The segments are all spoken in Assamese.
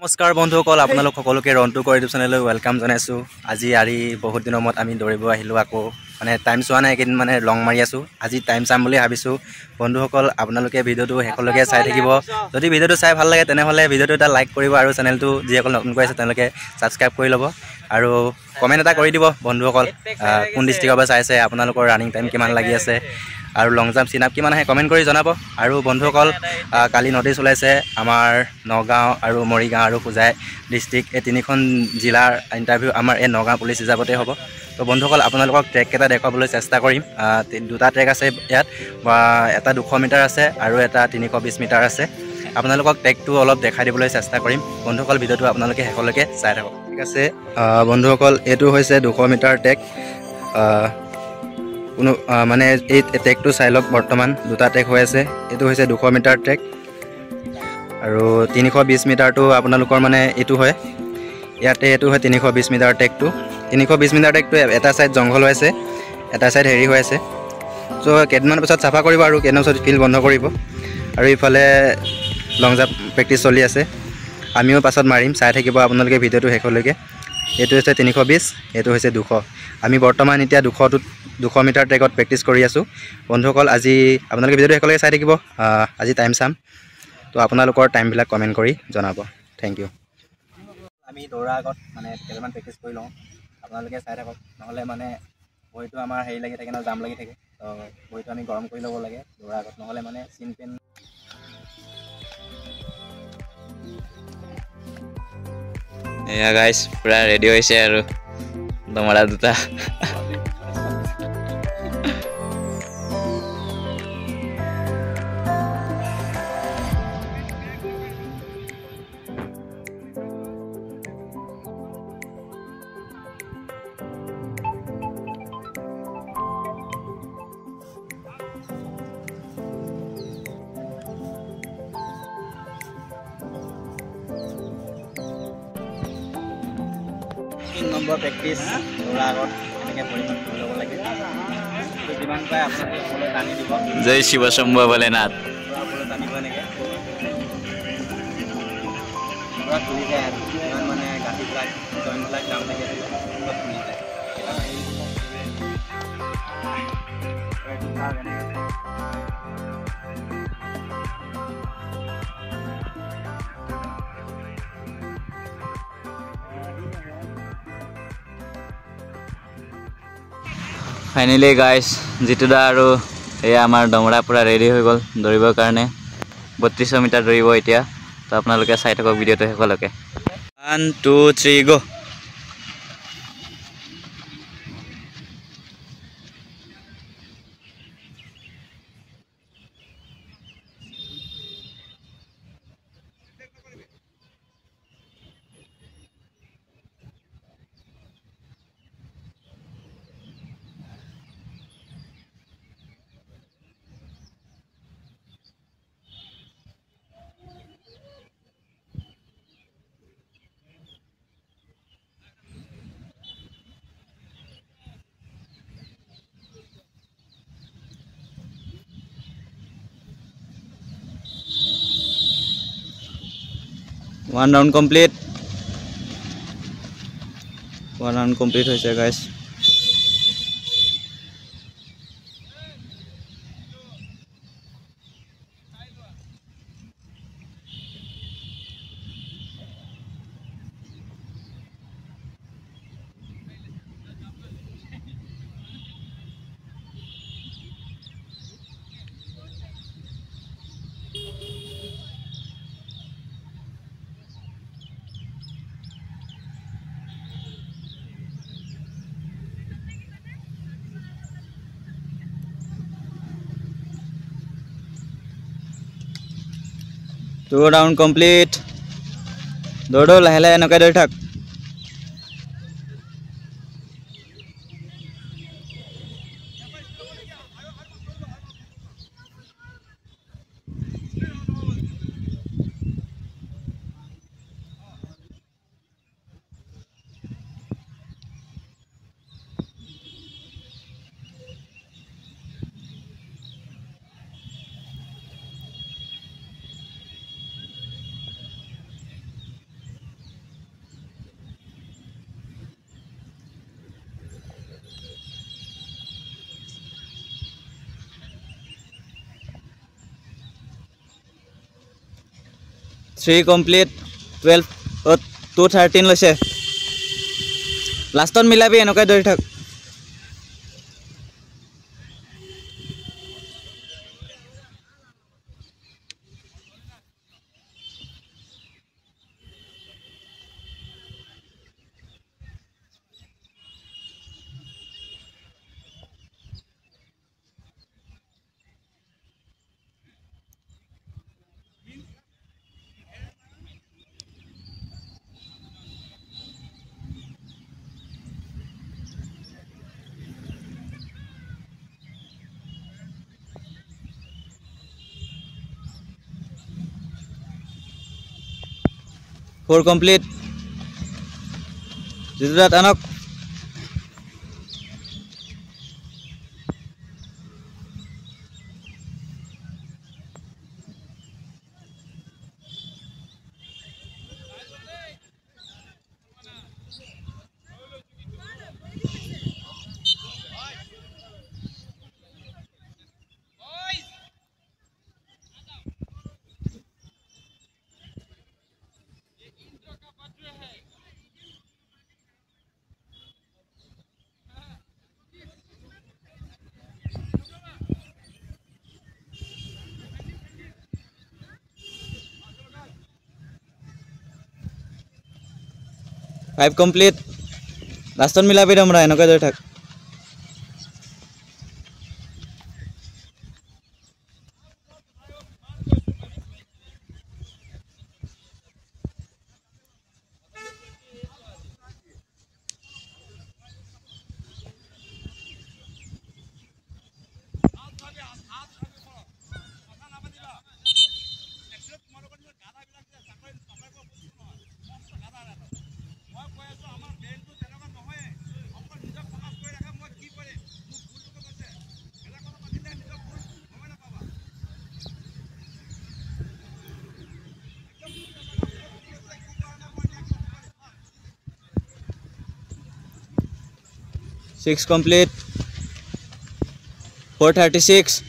নমস্কাৰ বন্ধুসকল, আপোনালোক সকলোকে ৰন্টু কৰ ইউটিউব চেনেললৈ ৱেলকাম জনাইছোঁ। আজি বহুত দিনৰ মূৰত আমি দৌৰিব আহিলোঁ। আকৌ মানে টাইম চোৱা নাই, এইকেইদিন মানে লং মাৰি আছোঁ। আজি টাইম চাম বুলি ভাবিছোঁ। বন্ধুসকল, আপোনালোকে ভিডিঅ'টো শেষলৈকে চাই থাকিব। যদি ভিডিঅ'টো চাই ভাল লাগে তেনেহ'লে ভিডিঅ'টো এটা লাইক কৰিব আৰু চেনেলটো যিসকল নতুনকৈ আছে তেওঁলোকে ছাবস্ক্ৰাইব কৰি ল'ব আৰু কমেণ্ট এটা কৰি দিব। বন্ধুসকল, কোন ডিষ্ট্ৰিক্টৰ পৰা চাইছে, আপোনালোকৰ ৰানিং টাইম কিমান লাগি আছে আৰু লং জাম্প চিন আপ কিমান আহে কমেণ্ট কৰি জনাব। আৰু বন্ধুসকল, কালি নটিচ ওলাইছে আমাৰ নগাঁও আৰু মৰিগাঁও আৰু হোজাই ডিষ্ট্ৰিক্ট, এই তিনিখন জিলাৰ ইণ্টাৰভিউ আমাৰ এই নগাঁও পুলিচ ৰিজাৰ্ভতে হ'ব। তো বন্ধুসকল, আপোনালোকক ট্ৰেককেইটা দেখুৱাবলৈ চেষ্টা কৰিম। দুটা ট্ৰেক আছে ইয়াত, এটা 200 মিটাৰ আছে আৰু এটা 320 মিটাৰ আছে। আপোনালোকক ট্ৰেকটো অলপ দেখাই দিবলৈ চেষ্টা কৰিম। বন্ধুসকল, ভিডিঅ'টো আপোনালোকে শেষলৈকে চাই থাকক। ঠিক আছে বন্ধুসকল, এইটো হৈছে 200 মিটাৰ ট্ৰেক। কোনো মানে এই ট্ৰেকটো চাই লওক। বৰ্তমান দুটা ট্ৰেক হৈ আছে। এইটো হৈছে 200 মিটাৰ ট্ৰেক আৰু 320 মিটাৰটো আপোনালোকৰ মানে এইটো হয় ইয়াতে। এইটো হয় 320 মিটাৰ ট্ৰেকটো। 320 মিটাৰ ট্ৰেকটো এটা ছাইড জংঘল হৈ আছে, এটা ছাইড হেৰি হৈ আছে। চ' কেইদিনমান পিছত চাফা কৰিব আৰু কেইদিনমান পিছত ফিল্ড বন্ধ কৰিব। আৰু ইফালে লং জাম্প প্ৰেক্টিচ চলি আছে। আমিও পাছত মাৰিম, চাই থাকিব আপোনালোকে ভিডিঅ'টো শেষলৈকে। এইটো হৈছে 320, এইটো হৈছে 200। আমি বৰ্তমান এতিয়া 200 মিটাৰ ট্ৰেকত প্ৰেক্টিচ কৰি আছোঁ। বন্ধুসকল, আজি আপোনালোকে ভিডিঅ'টো শেষলৈকে চাই থাকিব। আজি টাইম চাম, তো আপোনালোকৰ টাইমবিলাক কমেণ্ট কৰি জনাব। Thank you. আমি দৌৰাৰ আগত মানে কেইটামান প্ৰেক্টিচ কৰি লওঁ, আপোনালোকে চাই থাকক। নহ'লে মানে ভৰিটো আমাৰ হেৰি লাগি থাকে ন, জাম লাগি থাকে। তো ভৰিটো আমি গৰম কৰি ল'ব লাগে দৌৰাৰ আগত, নহ'লে মানে চিন পেন। এয়া গাইছ, পুৰা ৰেডি হৈছে আৰু দমৰা দুটা। নম্বৰ প্ৰেক্টিচ দৌৰাৰ আগত এনেকৈ পৰিমাণ কৰি ল'ব লাগে। যিমান পাৰে আপোনালোকে ওপৰলৈ টানি দিব। জয় শিৱ শম্ভ ভোলেনাথ। পূৰা ওপৰলৈ টানিব এনেকৈ, পূৰা ফুলি যায় আৰু যিমান মানে গাঁঠিবিলাক জইণ্টবিলাক জাম লাগি আছে চব ফুলি যায়। ফাইনেলি গাইছ, জিতু দা আৰু এয়া আমাৰ দমৰা পূৰা ৰেডি হৈ গ'ল দৌৰিবৰ কাৰণে। 3200 মিটাৰ দৌৰিব এতিয়া। তো আপোনালোকে চাই থাকক ভিডিঅ'টো শেষলৈকে। 1 2 3 গো। One round complete হৈছে গাইছ। Two round complete. দৌৰ লাহে লাহে এনেকৈ দৌৰি থাক। 3 কমপ্লিট 12 213 লৈছে লাষ্টত মিলাবি এনেকৈ দৌৰি থাক Four complete. Jitudat anak. Five complete. Laston milabi damra enokai dori thak. Six complete. 436.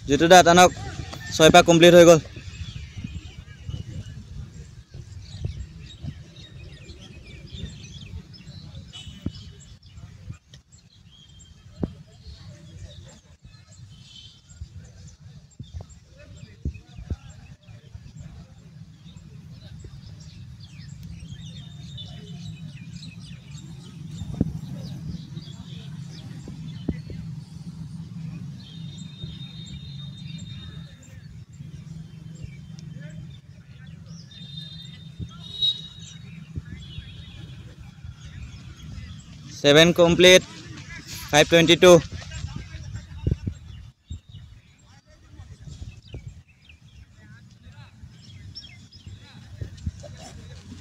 Jitudat anak 6 pa complete hoy gol. Seven complete. 522.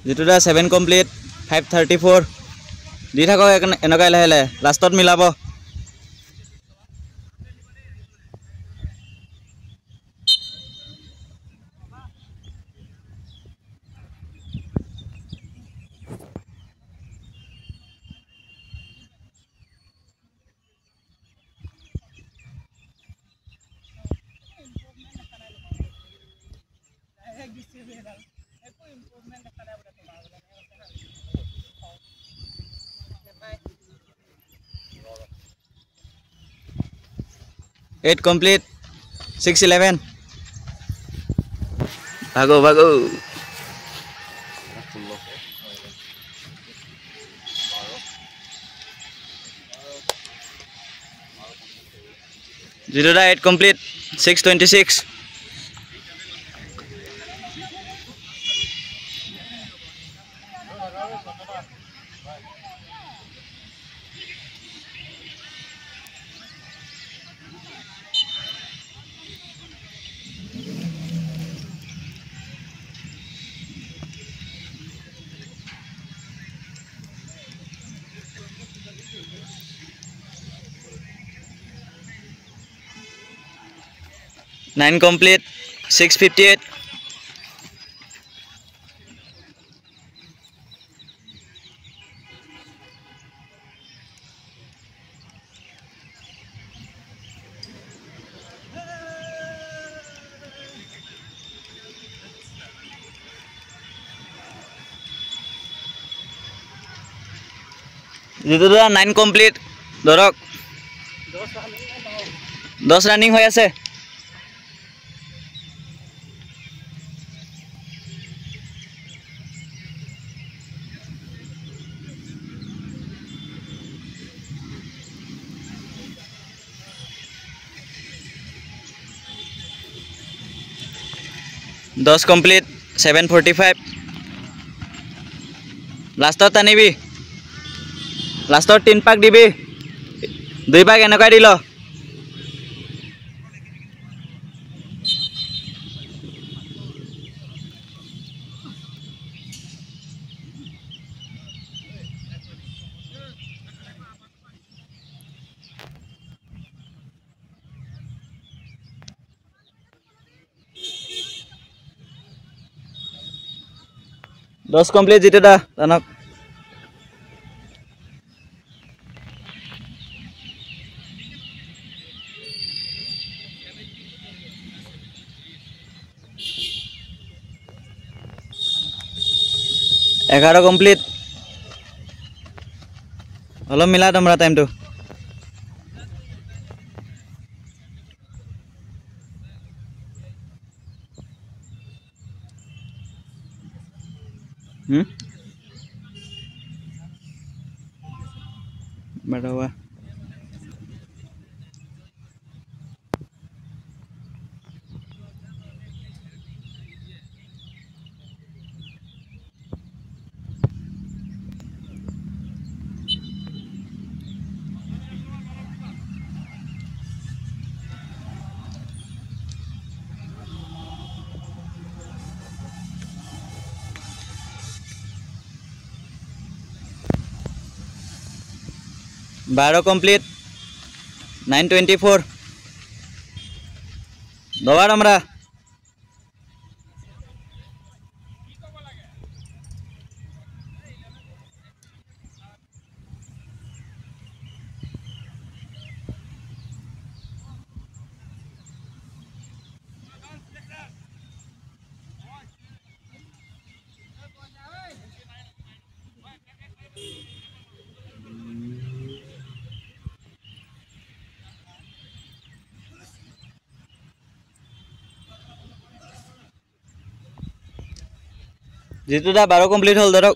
Jitudat 7 complete. 534. Di thako enokai lahe lahe. Lastot milabo. Eight complete. 611. Bago bago. Jitudat 8 complete. 626. Nine complete. 658. Jitu দা 9 কমপ্লিট ধৰক 10 ৰানিং হৈ আছে দহ কমপ্লিট 7:45 লাষ্টত টানিবি লাষ্টত 3 পাক দিবি 2 পাক এনেকৈ দিল 10 কমপ্লিট জিতু দা টানক এঘাৰ কমপ্লিট অলপ মিলা তোমরা টাইমটো Marawa. Baro complete 9:24 dobar amra Jitu দা 12 কমপ্লিট হল ধৰক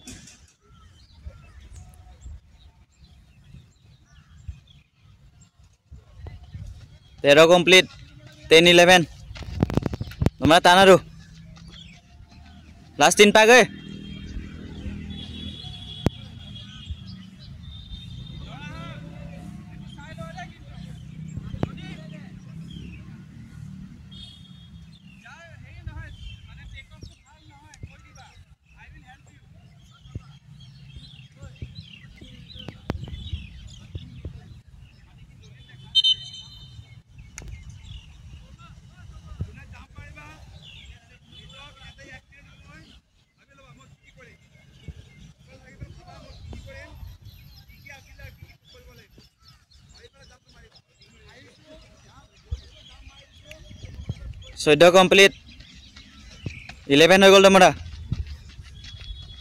তেৰ কমপ্লিট 10:11 তোমৰা টান আৰু লাষ্ট 3 পাক ঐ চৈধ্য কমপ্লিট 11 হৈ গল তোমরা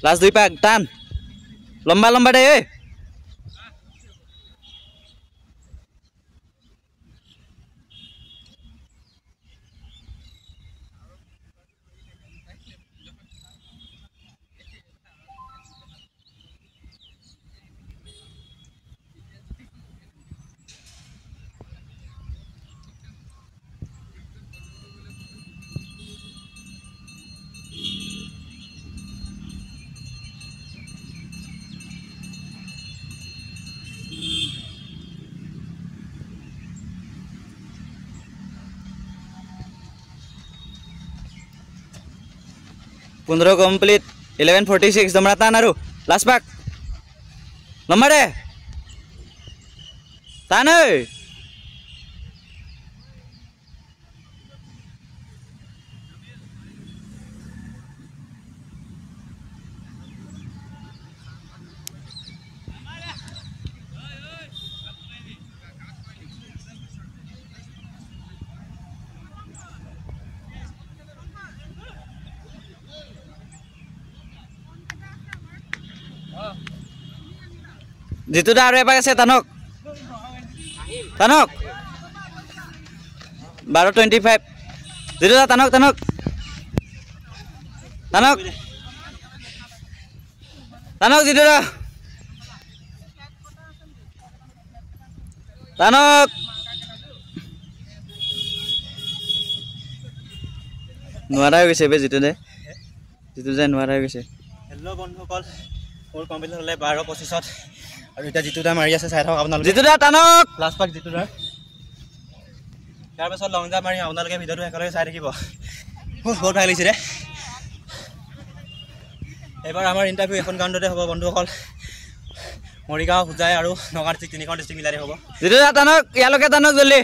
লাষ্ট 2 পাক টান লম্বা লম্বা দে Pundro complete 11:46 তোমরা টান আৰু লাষ্ট পাক লম্বা দে টান ঐ জিতু দা আৰু এপাক আছে টানক 12:25 জিতু দা টানক টানক জিতু দা টানক নোৱাৰা হৈ গৈছে বে জিতু দা নোৱাৰা হৈ গৈছে। হেল্ল' বন্ধুসকল, মোৰ কমপ্লিট হ'লে 12:25 আৰু এতিয়া জিতু দা মাৰি আছে, চাই থাকক আপোনালোকে। জিতু দা টানক লাষ্ট পাক জিতু দা। তাৰপিছত লং জাম্প মাৰি আপোনালোকে ভিডিঅ'টো একেলগে চাই থাকিব। বহুত ভাল লাগিছে ৰে। এইবাৰ আমাৰ ইণ্টাৰভিউ এখন গ্ৰাউণ্ডতে হ'ব বন্ধুসকল। মৰিগাঁও, হোজাই আৰু নগাঁও ডিষ্ট্ৰিক্ট, তিনিখন ডিষ্ট্ৰিক্ট মিলাই হ'ব। জিতু দা টানক, ইয়ালৈকে টানক জল্দি,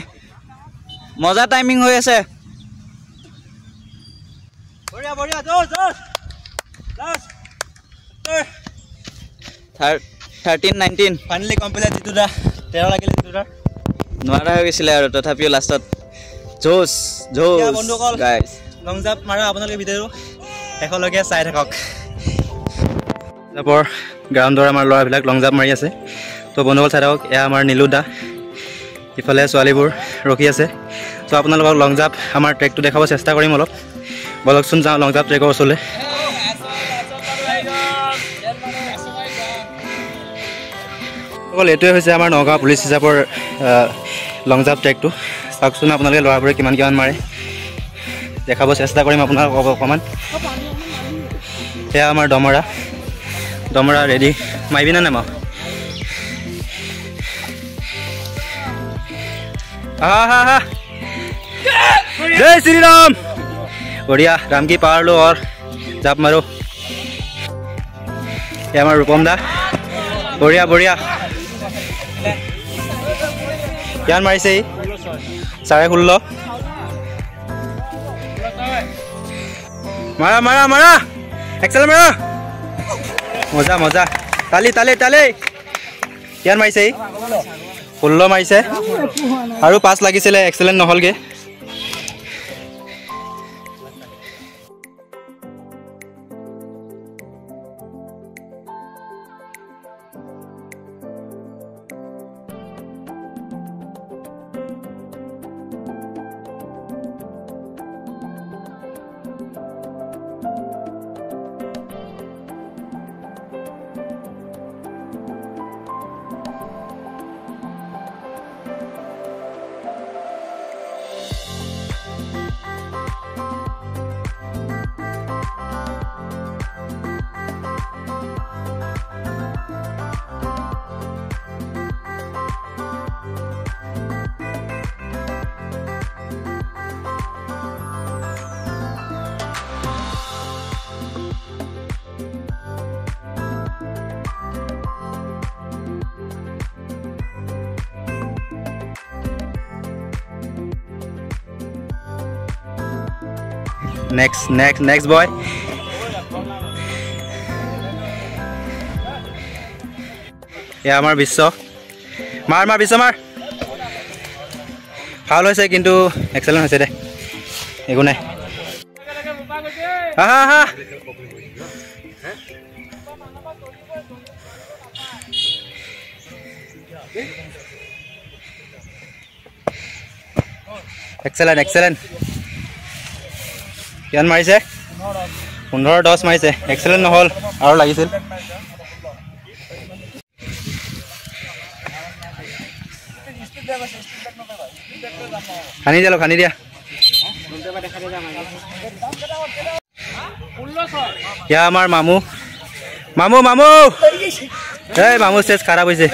মজা টাইমিং হৈ আছে। বঢ়িয়া বঢ়িয়া, জোৰ জোৰ। লাষ্ট 13-19 ফাইনেলি কমপ্লিট জিতু দা। 13 লাগিলে জিতু দা, নোৱাৰা হৈ গৈছিলে আৰু তথাপিও লাষ্টত জোচ বন্ধুসকল গাইজ। লং জাম্প মাৰা আপোনালোকে ভিডিঅ'টো একেলগে চাই থাকক। জাম্পৰ গ্ৰাউণ্ডৰ আমাৰ ল'ৰাবিলাক লং জাম্প মাৰি আছে, তো বন্ধুসকল চাই থাকক। এয়া আমাৰ নীলু দা, ইফালে ছোৱালীবোৰ ৰখি আছে। তো আপোনালোকক লং জাম্প আমাৰ ট্ৰেকটো দেখাব চেষ্টা কৰিম অলপ। বলকচোন যাওঁ লং জাম্প ট্ৰেকৰ ওচৰলৈ। অকল এইটোৱে হৈছে আমাৰ নগাঁও পুলিচ হিচাপৰ লং জাম্প ট্ৰেকটো। চাওকচোন আপোনালোকে ল'ৰাবোৰে কিমান মাৰে, দেখাব চেষ্টা কৰিম আপোনালোকক অকণমান। সেয়া আমাৰ দমৰা ৰেডি, মাৰিবি নে নামাৰ? আহা জয় শ্ৰীৰাম। বঢ়িয়া, ৰাম কি পাৰ লো और জাপ মাৰো। এয়া আমাৰ ৰূপম দা, বঢ়িয়া বঢ়িয়া। কিমান মাৰিছে ই? 16.5। মাৰা মাৰা মাৰা, এক্সেল মাৰা, মজা মজা। তালি কিমান মাৰিছে ই? 16 মাৰিছে আৰু 5 লাগিছিলে, এক্সেলেণ্ট নহ'লগৈ। Next boy. এয়া আমাৰ বিশ্ব, মাৰ বিশ্ব মাৰ। ফাউল হৈছে কিন্তু এক্সেলেণ্ট হৈছে দে, একো নাই। হা এক্সেলেণ্ট। কিমান মাৰিছে? 15-10 মাৰিছে, এক্সেলেণ্ট নহ'ল, আৰু লাগিছিল। খানি দিয়া। ইয়া আমাৰ মামু এই মামু ষ্টেজ খাৰাপ হৈছে।